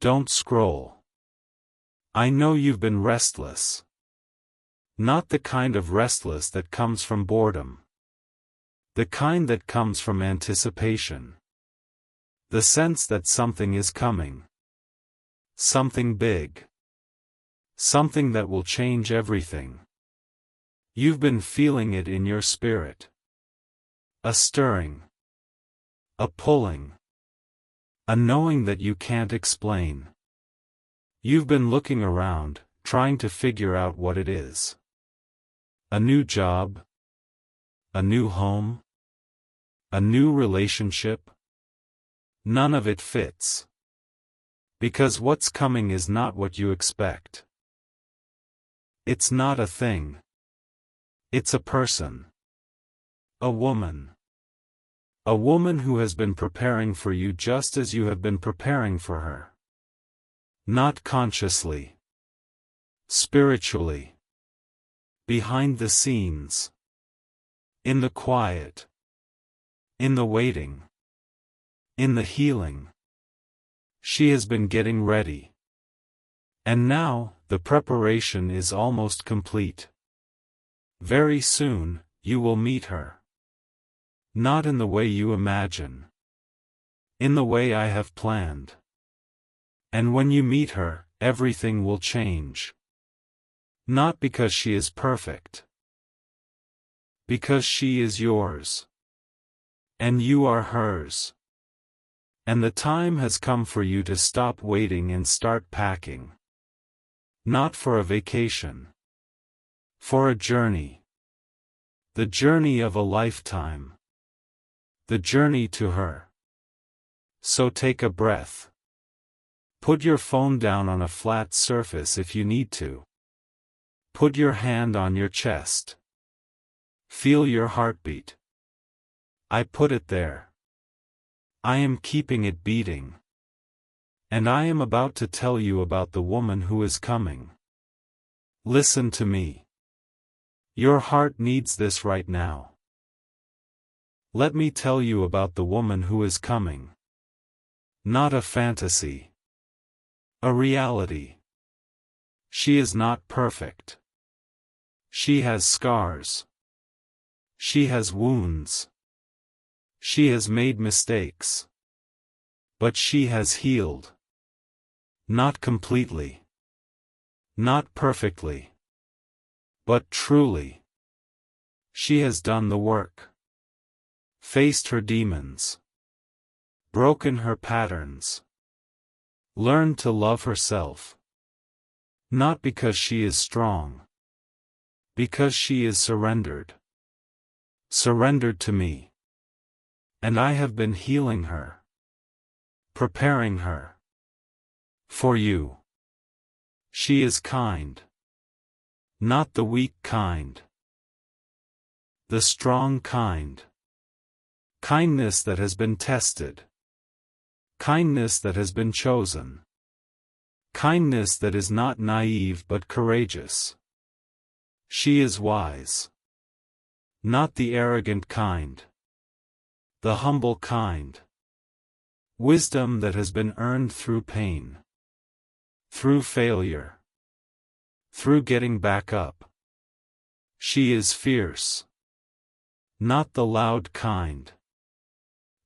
Don't scroll. I know you've been restless. Not the kind of restless that comes from boredom. The kind that comes from anticipation. The sense that something is coming. Something big. Something that will change everything. You've been feeling it in your spirit. A stirring. A pulling. A knowing that you can't explain. You've been looking around, trying to figure out what it is. A new job? A new home? A new relationship? None of it fits. Because what's coming is not what you expect. It's not a thing. It's a person. A woman. A woman who has been preparing for you just as you have been preparing for her. Not consciously. Spiritually. Behind the scenes. In the quiet. In the waiting. In the healing. She has been getting ready. And now, the preparation is almost complete. Very soon, you will meet her. Not in the way you imagine. In the way I have planned. And when you meet her, everything will change. Not because she is perfect. Because she is yours. And you are hers. And the time has come for you to stop waiting and start packing. Not for a vacation. For a journey. The journey of a lifetime. The journey to her. So take a breath. Put your phone down on a flat surface if you need to. Put your hand on your chest. Feel your heartbeat. I put it there. I am keeping it beating. And I am about to tell you about the woman who is coming. Listen to me. Your heart needs this right now. Let me tell you about the woman who is coming. Not a fantasy. A reality. She is not perfect. She has scars. She has wounds. She has made mistakes. But she has healed. Not completely. Not perfectly. But truly. She has done the work. Faced her demons. Broken her patterns. Learned to love herself. Not because she is strong. Because she is surrendered. Surrendered to me. And I have been healing her. Preparing her. For you. She is kind. Not the weak kind. The strong kind. Kindness that has been tested. Kindness that has been chosen. Kindness that is not naive but courageous. She is wise. Not the arrogant kind. The humble kind. Wisdom that has been earned through pain. Through failure. Through getting back up. She is fierce. Not the loud kind.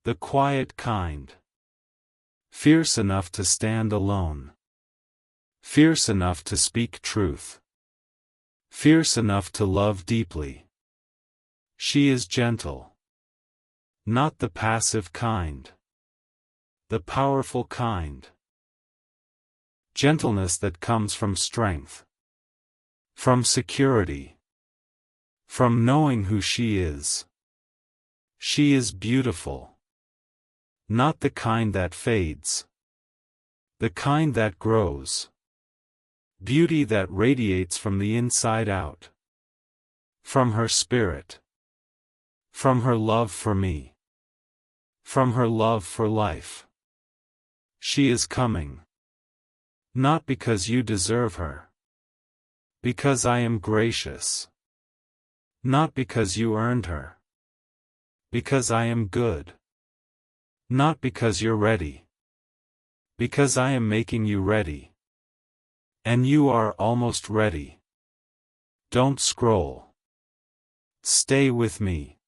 The quiet kind. Fierce enough to stand alone. Fierce enough to speak truth. Fierce enough to love deeply. She is gentle. Not the passive kind. The powerful kind. Gentleness that comes from strength. From security. From knowing who she is. She is beautiful. Not the kind that fades. The kind that grows. Beauty that radiates from the inside out. From her spirit. From her love for me. From her love for life. She is coming. Not because you deserve her. Because I am gracious. Not because you earned her. Because I am good. Not because you're ready. Because I am making you ready. And you are almost ready. Don't scroll. Stay with me.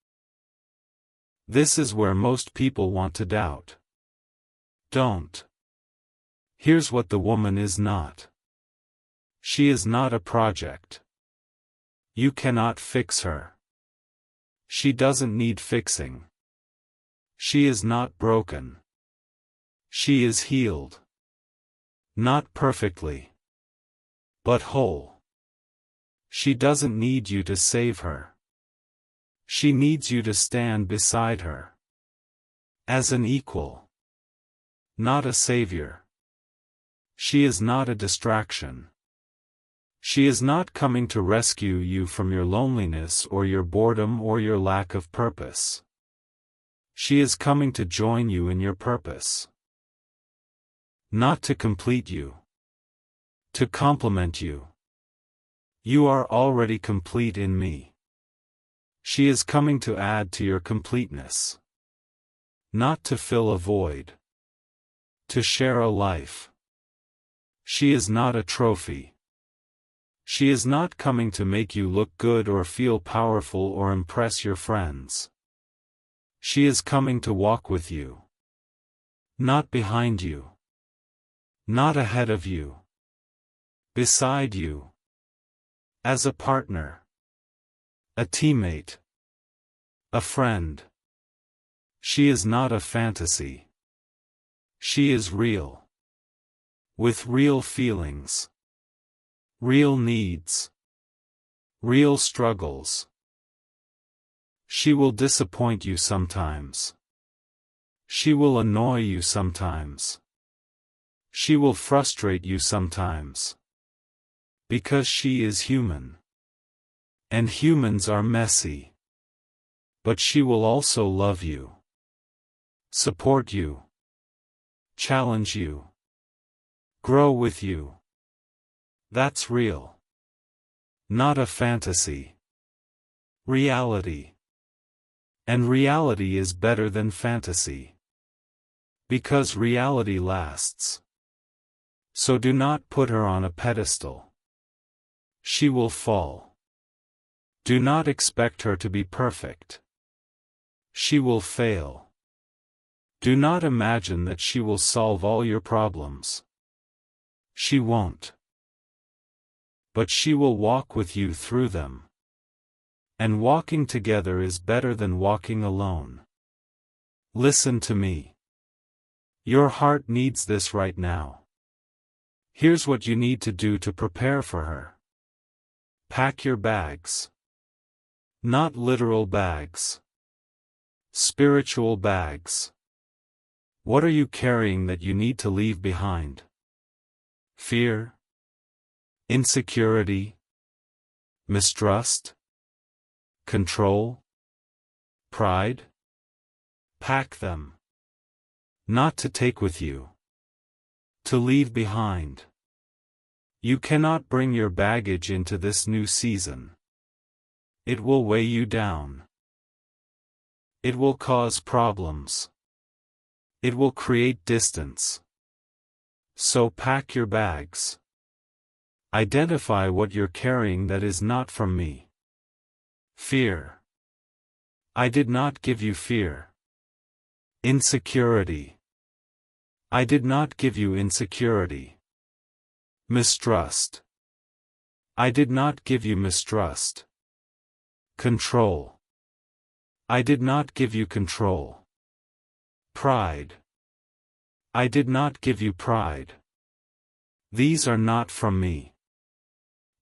This is where most people want to doubt. Don't. Here's what the woman is not. She is not a project. You cannot fix her. She doesn't need fixing. She is not broken. She is healed. Not perfectly, but whole. She doesn't need you to save her. She needs you to stand beside her. As an equal. Not a savior. She is not a distraction. She is not coming to rescue you from your loneliness or your boredom or your lack of purpose. She is coming to join you in your purpose. Not to complete you. To complement you. You are already complete in me. She is coming to add to your completeness. Not to fill a void. To share a life. She is not a trophy. She is not coming to make you look good or feel powerful or impress your friends. She is coming to walk with you. Not behind you. Not ahead of you. Beside you. As a partner. A teammate. A friend. She is not a fantasy. She is real. With real feelings. Real needs. Real struggles. She will disappoint you sometimes. She will annoy you sometimes. She will frustrate you sometimes. Because she is human. And humans are messy. But she will also love you. Support you. Challenge you. Grow with you. That's real. Not a fantasy. Reality. And reality is better than fantasy. Because reality lasts. So do not put her on a pedestal. She will fall. Do not expect her to be perfect. She will fail. Do not imagine that she will solve all your problems. She won't. But she will walk with you through them. And walking together is better than walking alone. Listen to me. Your heart needs this right now. Here's what you need to do to prepare for her. Pack your bags. Not literal bags. Spiritual bags. What are you carrying that you need to leave behind? Fear? Insecurity? Mistrust? Control? Pride? Pack them. Not to take with you. To leave behind. You cannot bring your baggage into this new season. It will weigh you down. It will cause problems. It will create distance. So pack your bags. Identify what you're carrying that is not from me. Fear. I did not give you fear. Insecurity. I did not give you insecurity. Mistrust. I did not give you mistrust. Control. I did not give you control. Pride. I did not give you pride. These are not from me.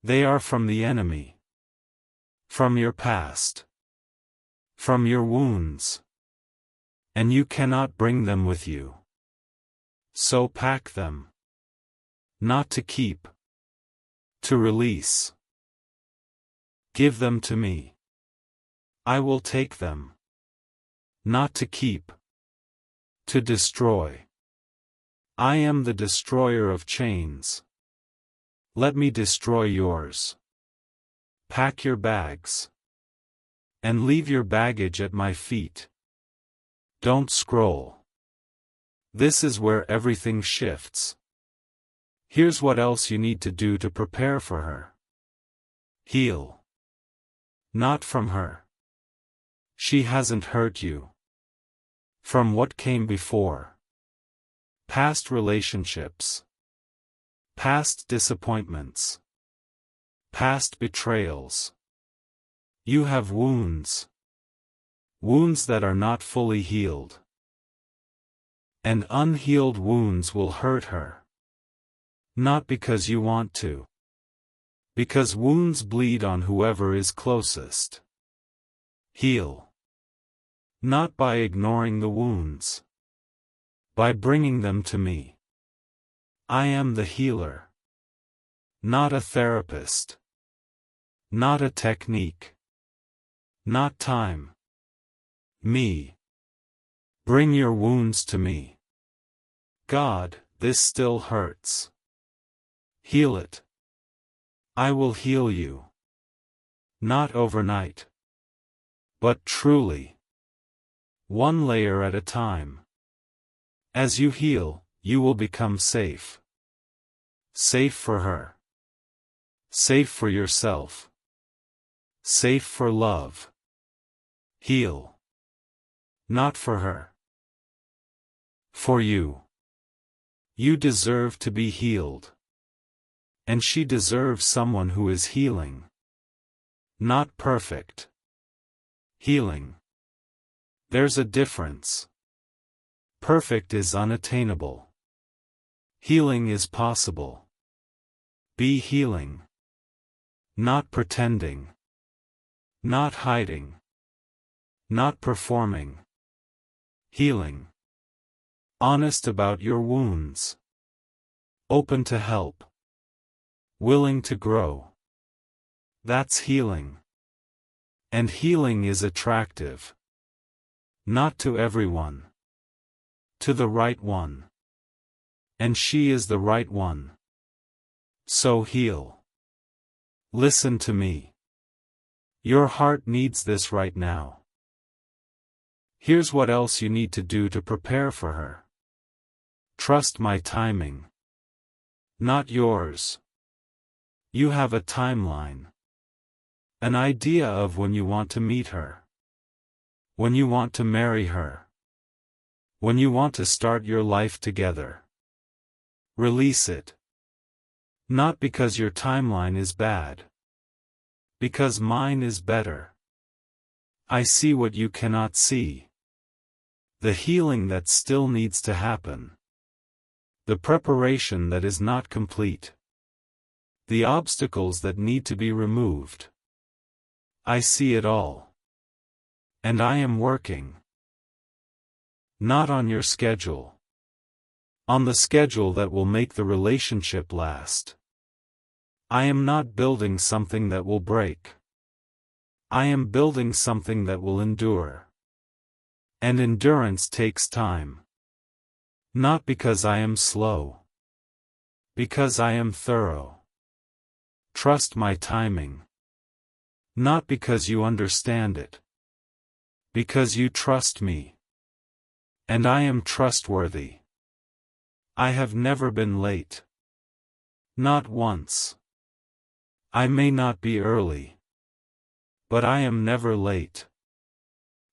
They are from the enemy. From your past. From your wounds. And you cannot bring them with you. So pack them. Not to keep. To release. Give them to me. I will take them. Not to keep. To destroy. I am the destroyer of chains. Let me destroy yours. Pack your bags. And leave your baggage at my feet. Don't scroll. This is where everything shifts. Here's what else you need to do to prepare for her. Heal. Not from her. She hasn't hurt you. From what came before. Past relationships. Past disappointments. Past betrayals. You have wounds. Wounds that are not fully healed. And unhealed wounds will hurt her. Not because you want to. Because wounds bleed on whoever is closest. Heal. Not by ignoring the wounds. By bringing them to me. I am the healer. Not a therapist. Not a technique. Not time. Me. Bring your wounds to me. God, this still hurts. Heal it. I will heal you. Not overnight. But truly. One layer at a time. As you heal, you will become safe. Safe for her. Safe for yourself. Safe for love. Heal. Not for her. For you. You deserve to be healed. And she deserves someone who is healing. Not perfect. Healing. There's a difference. Perfect is unattainable. Healing is possible. Be healing. Not pretending. Not hiding. Not performing. Healing. Honest about your wounds. Open to help. Willing to grow. That's healing. And healing is attractive. Not to everyone. To the right one. And she is the right one. So heal. Listen to me. Your heart needs this right now. Here's what else you need to do to prepare for her. Trust my timing. Not yours. You have a timeline. An idea of when you want to meet her. When you want to marry her. When you want to start your life together. Release it. Not because your timeline is bad. Because mine is better. I see what you cannot see. The healing that still needs to happen. The preparation that is not complete. The obstacles that need to be removed. I see it all. And I am working. Not on your schedule. On the schedule that will make the relationship last. I am not building something that will break. I am building something that will endure. And endurance takes time. Not because I am slow. Because I am thorough. Trust my timing. Not because you understand it. Because you trust me. And I am trustworthy. I have never been late. Not once. I may not be early. But I am never late.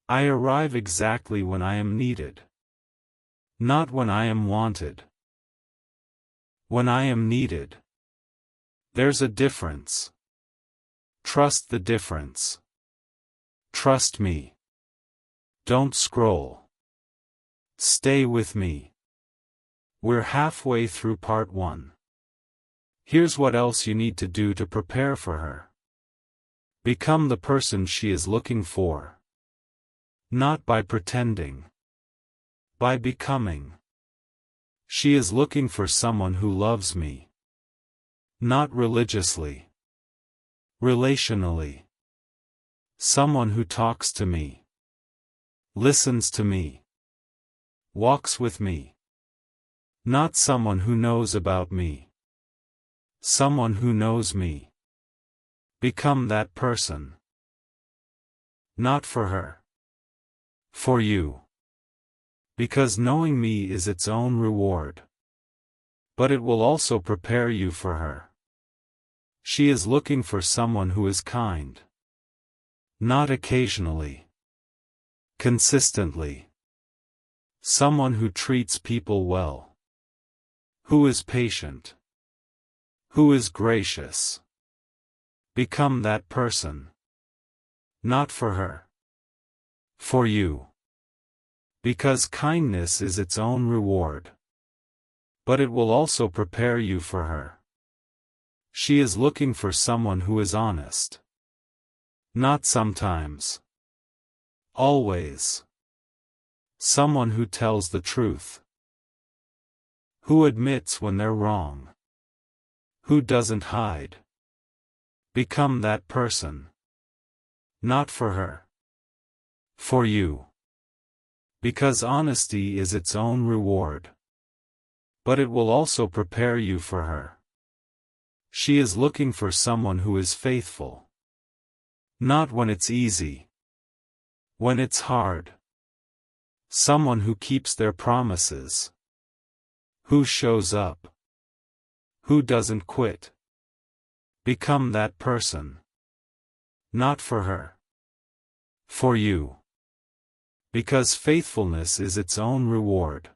I arrive exactly when I am needed. Not when I am wanted. When I am needed. There's a difference. Trust the difference. Trust me. Don't scroll. Stay with me. We're halfway through part 1. Here's what else you need to do to prepare for her. Become the person she is looking for. Not by pretending. By becoming. She is looking for someone who loves me. Not religiously. Relationally. Someone who talks to me. Listens to me. Walks with me. Not someone who knows about me. Someone who knows me. Become that person. Not for her. For you. Because knowing me is its own reward. But it will also prepare you for her. She is looking for someone who is kind. Not occasionally. Consistently. Someone who treats people well. Who is patient. Who is gracious. Become that person. Not for her. For you. Because kindness is its own reward. But it will also prepare you for her. She is looking for someone who is honest. Not sometimes. Always. Someone who tells the truth. Who admits when they're wrong. Who doesn't hide. Become that person. Not for her. For you. Because honesty is its own reward. But it will also prepare you for her. She is looking for someone who is faithful. Not when it's easy. When it's hard. Someone who keeps their promises. Who shows up. Who doesn't quit. Become that person. Not for her. For you. Because faithfulness is its own reward.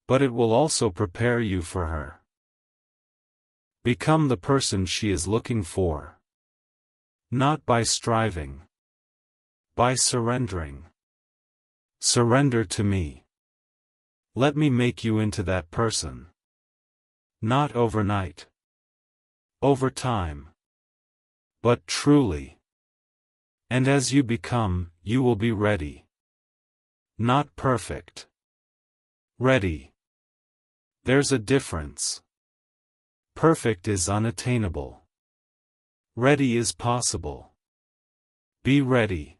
But it will also prepare you for her. Become the person she is looking for. Not by striving. By surrendering. Surrender to me. Let me make you into that person. Not overnight. Over time. But truly. And as you become, you will be ready. Not perfect. Ready. There's a difference. Perfect is unattainable. Ready is possible. Be ready.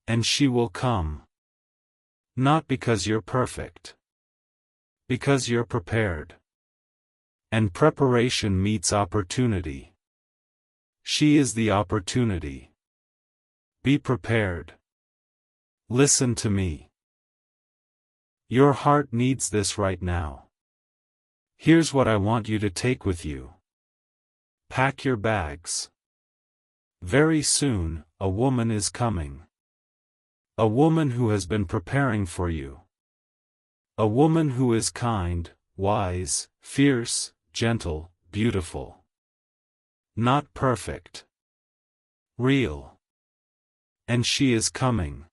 And she will come. Not because you're perfect. Because you're prepared. And preparation meets opportunity. She is the opportunity. Be prepared. Listen to me. Your heart needs this right now. Here's what I want you to take with you. Pack your bags. Very soon, a woman is coming. A woman who has been preparing for you. A woman who is kind, wise, fierce, gentle, beautiful. Not perfect. Real. And she is coming.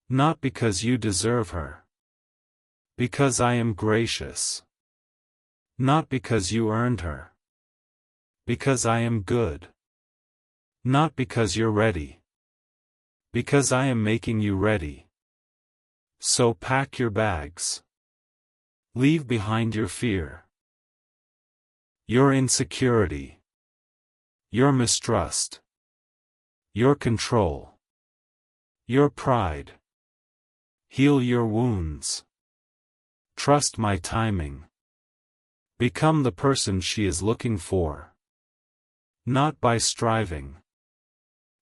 Not because you deserve her. Because I am gracious. Not because you earned her. Because I am good. Not because you're ready. Because I am making you ready. So pack your bags. Leave behind your fear. Your insecurity. Your mistrust. Your control. Your pride. Heal your wounds. Trust my timing. Become the person she is looking for. Not by striving.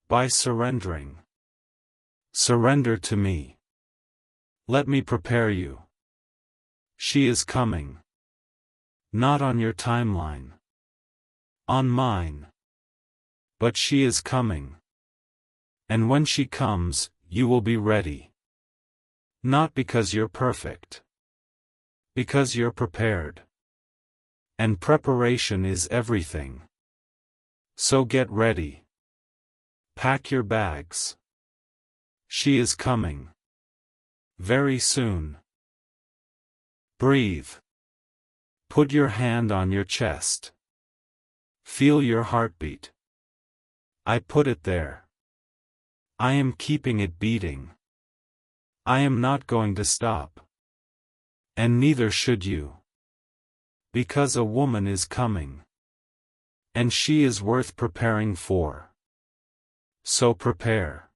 By surrendering. Surrender to me. Let me prepare you. She is coming. Not on your timeline. On mine. But she is coming. And when she comes, you will be ready. Not because you're perfect. Because you're prepared. And preparation is everything. So get ready. Pack your bags. She is coming. Very soon. Breathe. Put your hand on your chest. Feel your heartbeat. I put it there. I am keeping it beating. I am not going to stop. And neither should you. Because a woman is coming. And she is worth preparing for. So prepare.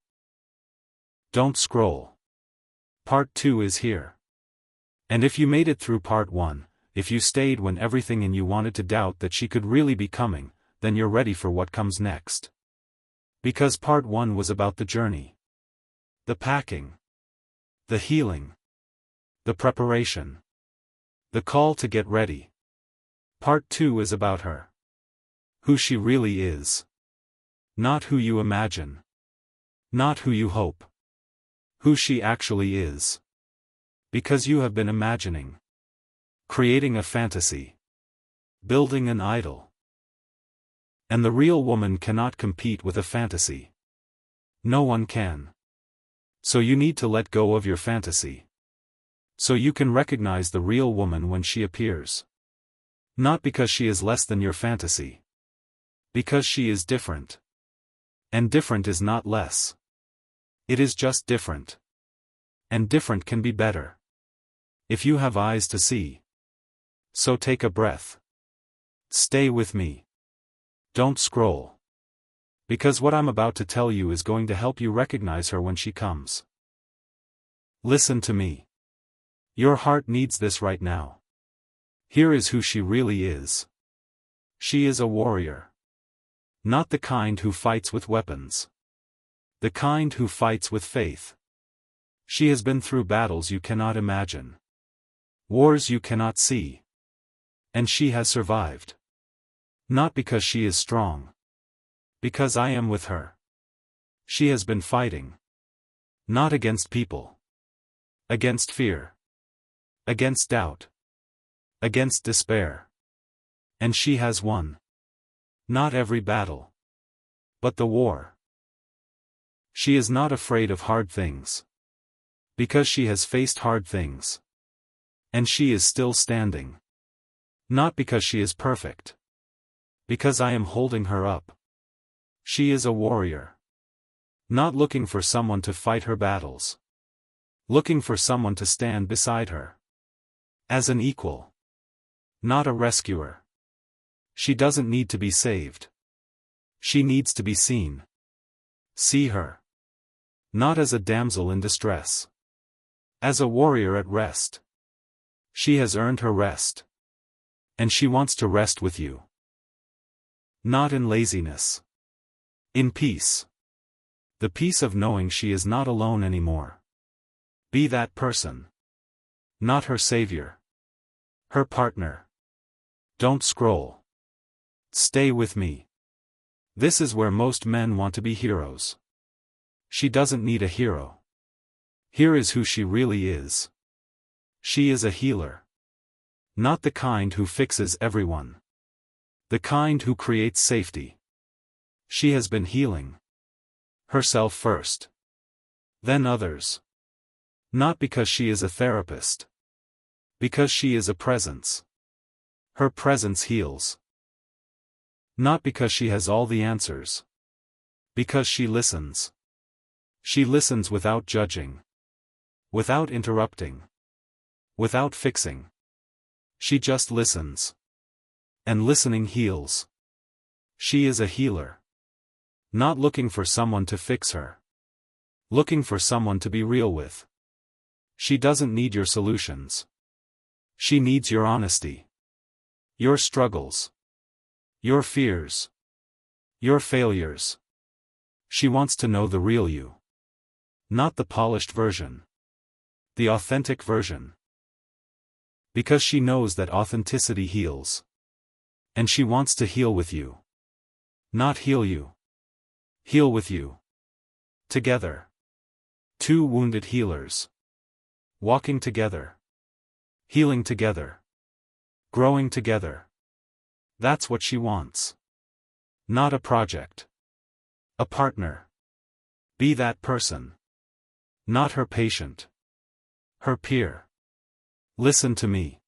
Don't scroll. Part 2 is here. And if you made it through Part 1, if you stayed when everything in you wanted to doubt that she could really be coming, then you're ready for what comes next. Because Part 1 was about the journey. The packing. The healing. The preparation. The call to get ready. Part 2 is about her. Who she really is. Not who you imagine. Not who you hope. Who she actually is. Because you have been imagining. Creating a fantasy. Building an idol. And the real woman cannot compete with a fantasy. No one can. So you need to let go of your fantasy. So you can recognize the real woman when she appears. Not because she is less than your fantasy. Because she is different. And different is not less. It is just different. And different can be better. If you have eyes to see. So take a breath. Stay with me. Don't scroll. Because what I'm about to tell you is going to help you recognize her when she comes. Listen to me. Your heart needs this right now. Here is who she really is. She is a warrior. Not the kind who fights with weapons. The kind who fights with faith. She has been through battles you cannot imagine. Wars you cannot see. And she has survived. Not because she is strong. Because I am with her. She has been fighting. Not against people. Against fear. Against doubt. Against despair. And she has won. Not every battle. But the war. She is not afraid of hard things. Because she has faced hard things. And she is still standing. Not because she is perfect. Because I am holding her up. She is a warrior. Not looking for someone to fight her battles. Looking for someone to stand beside her. As an equal. Not a rescuer. She doesn't need to be saved. She needs to be seen. See her. Not as a damsel in distress. As a warrior at rest. She has earned her rest. And she wants to rest with you. Not in laziness. In peace. The peace of knowing she is not alone anymore. Be that person. Not her savior. Her partner. Don't scroll. Stay with me. This is where most men want to be heroes. She doesn't need a hero. Here is who she really is. She is a healer. Not the kind who fixes everyone. The kind who creates safety. She has been healing. Herself first. Then others. Not because she is a therapist. Because she is a presence. Her presence heals. Not because she has all the answers. Because she listens. She listens without judging. Without interrupting. Without fixing. She just listens. And listening heals. She is a healer. Not looking for someone to fix her. Looking for someone to be real with. She doesn't need your solutions. She needs your honesty. Your struggles. Your fears. Your failures. She wants to know the real you. Not the polished version. The authentic version. Because she knows that authenticity heals. And she wants to heal with you. Not heal you. Heal with you. Together. Two wounded healers. Walking together. Healing together. Growing together. That's what she wants. Not a project. A partner. Be that person. Not her patient. Her peer. Listen to me.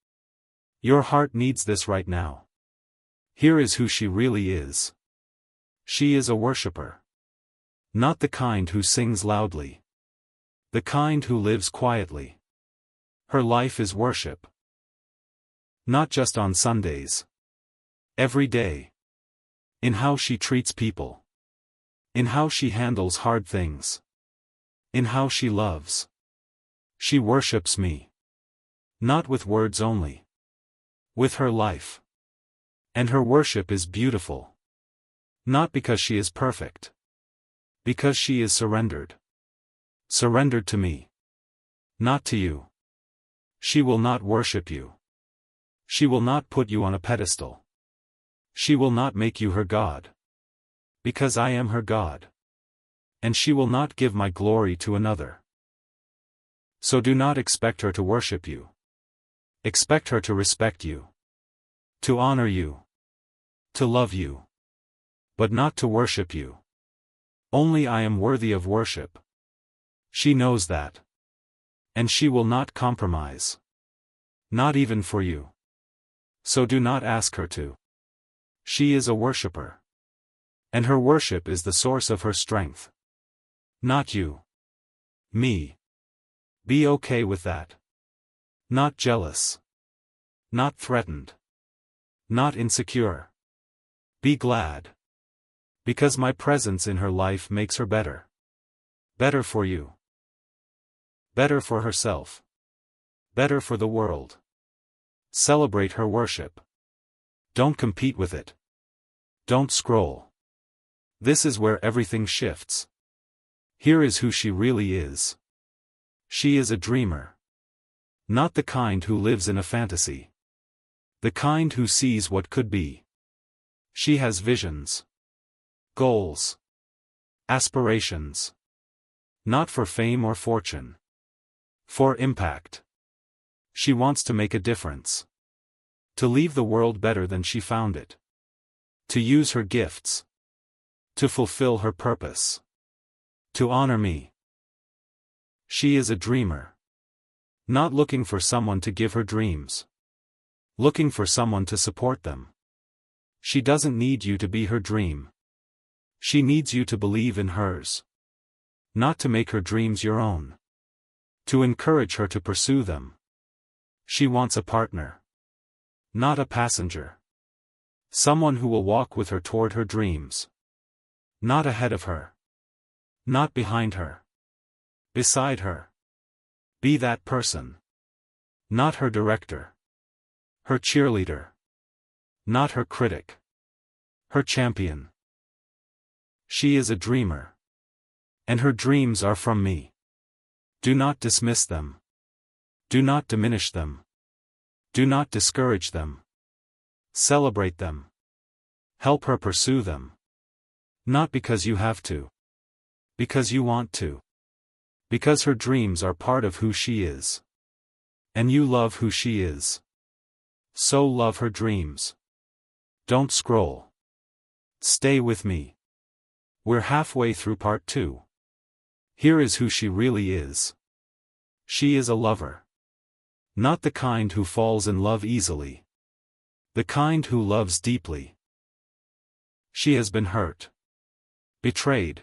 Your heart needs this right now. Here is who she really is. She is a worshipper. Not the kind who sings loudly. The kind who lives quietly. Her life is worship. Not just on Sundays. Every day. In how she treats people. In how she handles hard things. In how she loves. She worships me. Not with words only. With her life. And her worship is beautiful. Not because she is perfect. Because she is surrendered. Surrendered to me. Not to you. She will not worship you. She will not put you on a pedestal. She will not make you her God. Because I am her God. And she will not give my glory to another. So do not expect her to worship you. Expect her to respect you. To honor you. To love you. But not to worship you. Only I am worthy of worship. She knows that. And she will not compromise. Not even for you. So do not ask her to. She is a worshipper. And her worship is the source of her strength. Not you. Me. Be okay with that. Not jealous. Not threatened. Not insecure. Be glad. Because my presence in her life makes her better. Better for you. Better for herself. Better for the world. Celebrate her worship. Don't compete with it. Don't scroll. This is where everything shifts. Here is who she really is. She is a dreamer. Not the kind who lives in a fantasy. The kind who sees what could be. She has visions. Goals. Aspirations. Not for fame or fortune. For impact. She wants to make a difference. To leave the world better than she found it. To use her gifts. To fulfill her purpose. To honor me. She is a dreamer. Not looking for someone to give her dreams. Looking for someone to support them. She doesn't need you to be her dream. She needs you to believe in hers. Not to make her dreams your own. To encourage her to pursue them. She wants a partner. Not a passenger. Someone who will walk with her toward her dreams. Not ahead of her. Not behind her. Beside her. Be that person. Not her director. Her cheerleader. Not her critic. Her champion. She is a dreamer. And her dreams are from me. Do not dismiss them. Do not diminish them. Do not discourage them. Celebrate them. Help her pursue them. Not because you have to. Because you want to. Because her dreams are part of who she is. And you love who she is. So love her dreams. Don't scroll. Stay with me. We're halfway through part 2. Here is who she really is. She is a lover. Not the kind who falls in love easily. The kind who loves deeply. She has been hurt. Betrayed.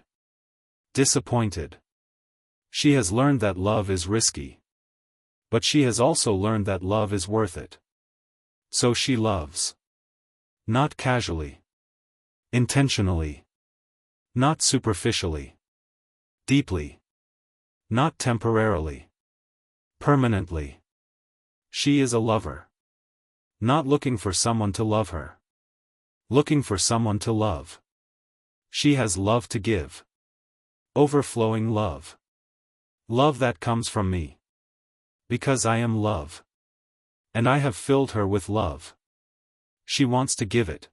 Disappointed. She has learned that love is risky. But she has also learned that love is worth it. So she loves. Not casually. Intentionally. Not superficially. Deeply. Not temporarily. Permanently. She is a lover. Not looking for someone to love her. Looking for someone to love. She has love to give. Overflowing love. Love that comes from me. Because I am love. And I have filled her with love. She wants to give it.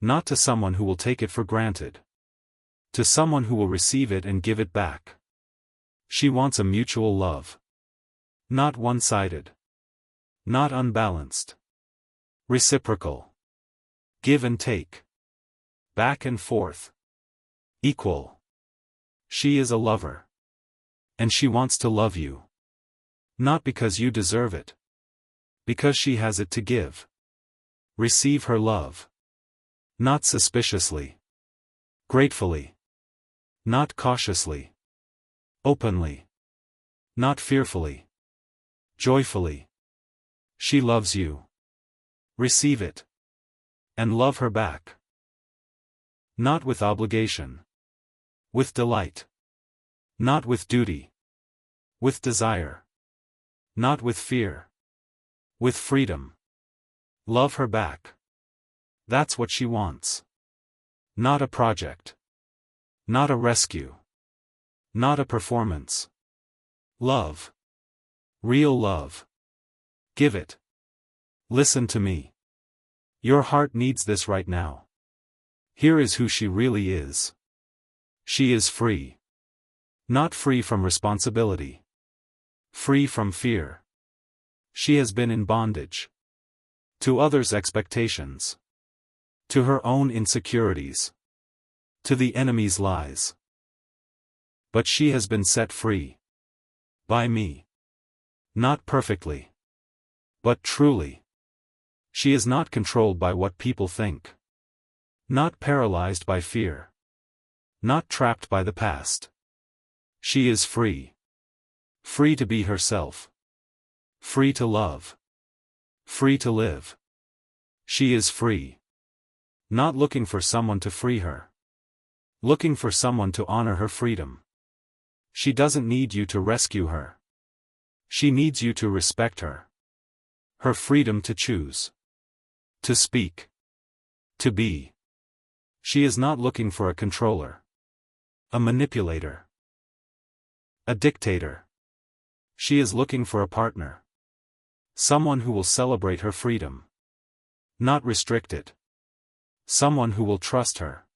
Not to someone who will take it for granted. To someone who will receive it and give it back. She wants a mutual love. Not one-sided. Not unbalanced. Reciprocal. Give and take. Back and forth. Equal. She is a lover. And she wants to love you. Not because you deserve it. Because she has it to give. Receive her love. Not suspiciously. Gratefully. Not cautiously. Openly. Not fearfully. Joyfully. She loves you. Receive it. And love her back. Not with obligation. With delight. Not with duty. With desire. Not with fear. With freedom. Love her back. That's what she wants. Not a project. Not a rescue. Not a performance. Love. Real love. Give it. Listen to me. Your heart needs this right now. Here is who she really is. She is free. Not free from responsibility. Free from fear. She has been in bondage. To others' expectations. To her own insecurities. To the enemy's lies. But she has been set free. By me. Not perfectly. But truly. She is not controlled by what people think. Not paralyzed by fear. Not trapped by the past. She is free. Free to be herself. Free to love. Free to live. She is free. Not looking for someone to free her. Looking for someone to honor her freedom. She doesn't need you to rescue her. She needs you to respect her. Her freedom to choose. To speak. To be. She is not looking for a controller. A manipulator. A dictator. She is looking for a partner. Someone who will celebrate her freedom. Not restrict it. Someone who will trust her.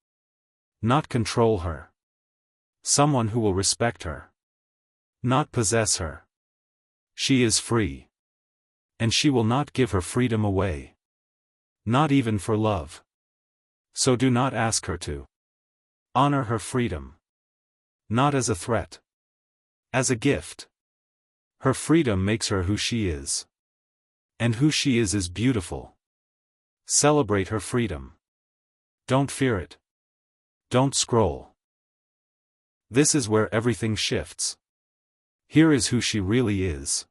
Not control her. Someone who will respect her. Not possess her. She is free. And she will not give her freedom away. Not even for love. So do not ask her to. Honor her freedom. Not as a threat. As a gift. Her freedom makes her who she is. And who she is beautiful. Celebrate her freedom. Don't fear it. Don't scroll. This is where everything shifts. Here is who she really is.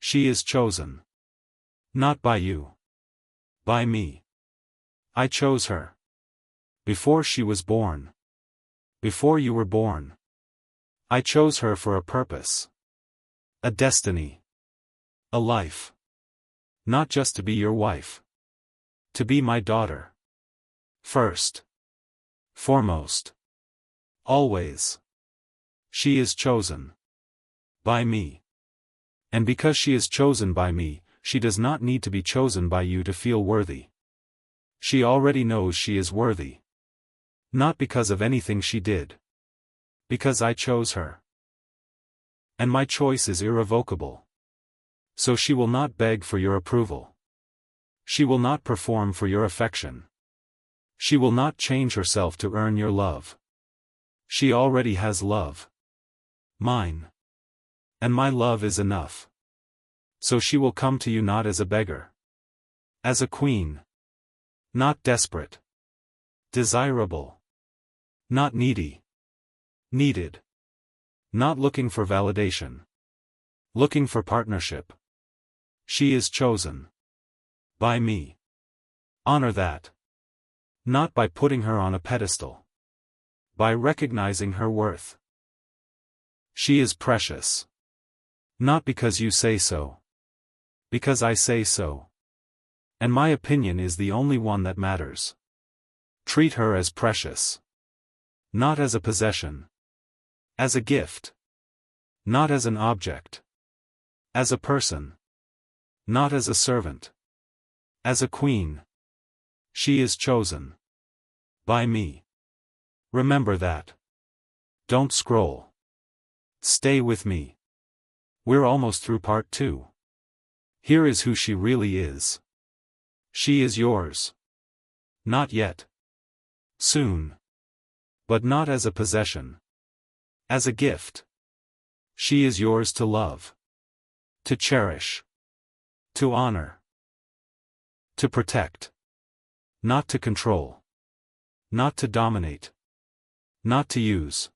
She is chosen. Not by you. By me. I chose her. Before she was born. Before you were born. I chose her for a purpose. A destiny. A life. Not just to be your wife. To be my daughter. First. Foremost. Always. She is chosen. By me. And because she is chosen by me, she does not need to be chosen by you to feel worthy. She already knows she is worthy. Not because of anything she did. Because I chose her. And my choice is irrevocable. So she will not beg for your approval. She will not perform for your affection. She will not change herself to earn your love. She already has love. Mine. And my love is enough. So she will come to you not as a beggar. As a queen. Not desperate. Desirable. Not needy. Needed. Not looking for validation. Looking for partnership. She is chosen. By me. Honor that. Not by putting her on a pedestal. By recognizing her worth. She is precious. Not because you say so. Because I say so. And my opinion is the only one that matters. Treat her as precious. Not as a possession. As a gift. Not as an object. As a person. Not as a servant. As a queen. She is chosen. By me. Remember that. Don't scroll. Stay with me. We're almost through part 2. Here is who she really is. She is yours. Not yet. Soon. But not as a possession. As a gift. She is yours to love. To cherish. To honor. To protect. Not to control. Not to dominate. Not to use.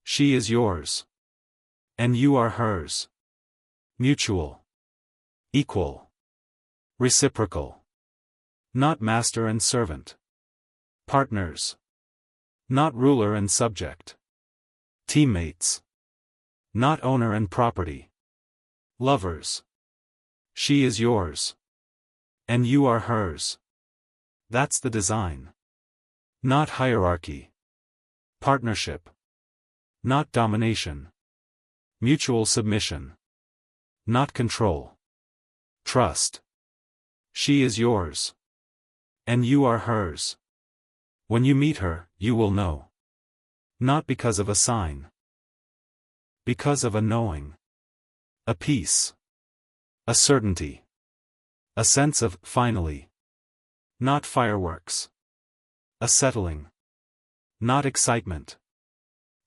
She is yours. And you are hers. Mutual. Equal. Reciprocal. Not master and servant. Partners. Not ruler and subject. Teammates. Not owner and property. Lovers. She is yours. And you are hers. That's the design. Not hierarchy. Partnership. Not domination. Mutual submission. not control. Trust. She is yours. And you are hers. When you meet her, you will know. Not because of a sign. Because of a knowing. A peace. A certainty. A sense of, finally. Not fireworks. A settling. Not excitement.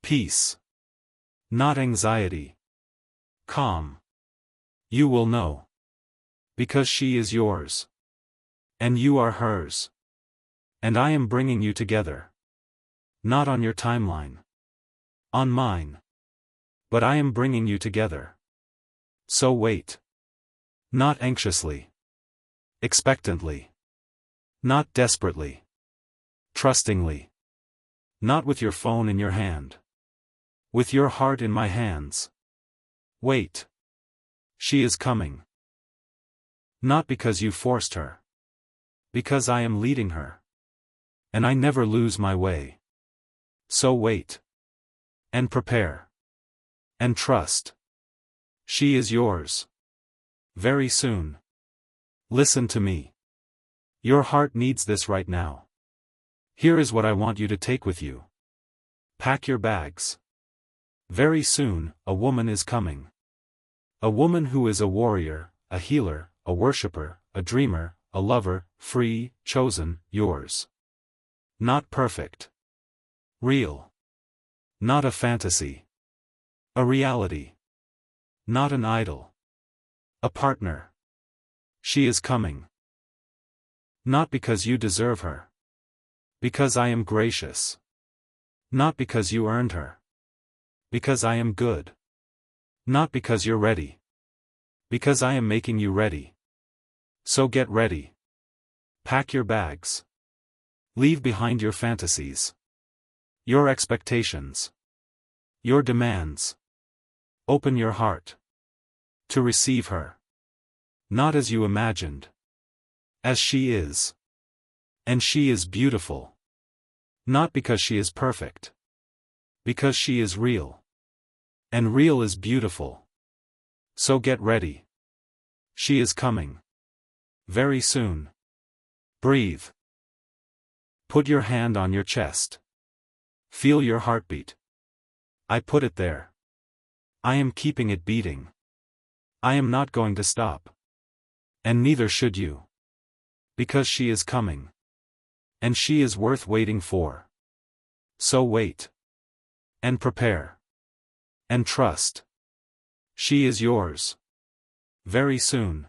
Peace. Not anxiety. Calm. You will know. Because she is yours. And you are hers. And I am bringing you together. Not on your timeline. On mine. But I am bringing you together. So wait. Not anxiously. Expectantly. Not desperately. Trustingly. Not with your phone in your hand. With your heart in my hands. Wait. She is coming. Not because you forced her. Because I am leading her. And I never lose my way. So wait. And prepare. And trust. She is yours. Very soon. Listen to me. Your heart needs this right now. Here is what I want you to take with you. Pack your bags. Very soon, a woman is coming. A woman who is a warrior, a healer, a worshipper, a dreamer, a lover, free, chosen, yours. Not perfect. Real. Not a fantasy. A reality. Not an idol. A partner. She is coming. Not because you deserve her. Because I am gracious. Not because you earned her. Because I am good. Not because you're ready. Because I am making you ready. So get ready. Pack your bags. Leave behind your fantasies. Your expectations. Your demands. Open your heart. To receive her. Not as you imagined. As she is. And she is beautiful. Not because she is perfect. Because she is real. And real is beautiful. So get ready. She is coming. Very soon. Breathe. Put your hand on your chest. Feel your heartbeat. I put it there. I am keeping it beating. I am not going to stop. And neither should you. Because she is coming. And she is worth waiting for. So wait. And prepare. And trust. She is yours. Very soon.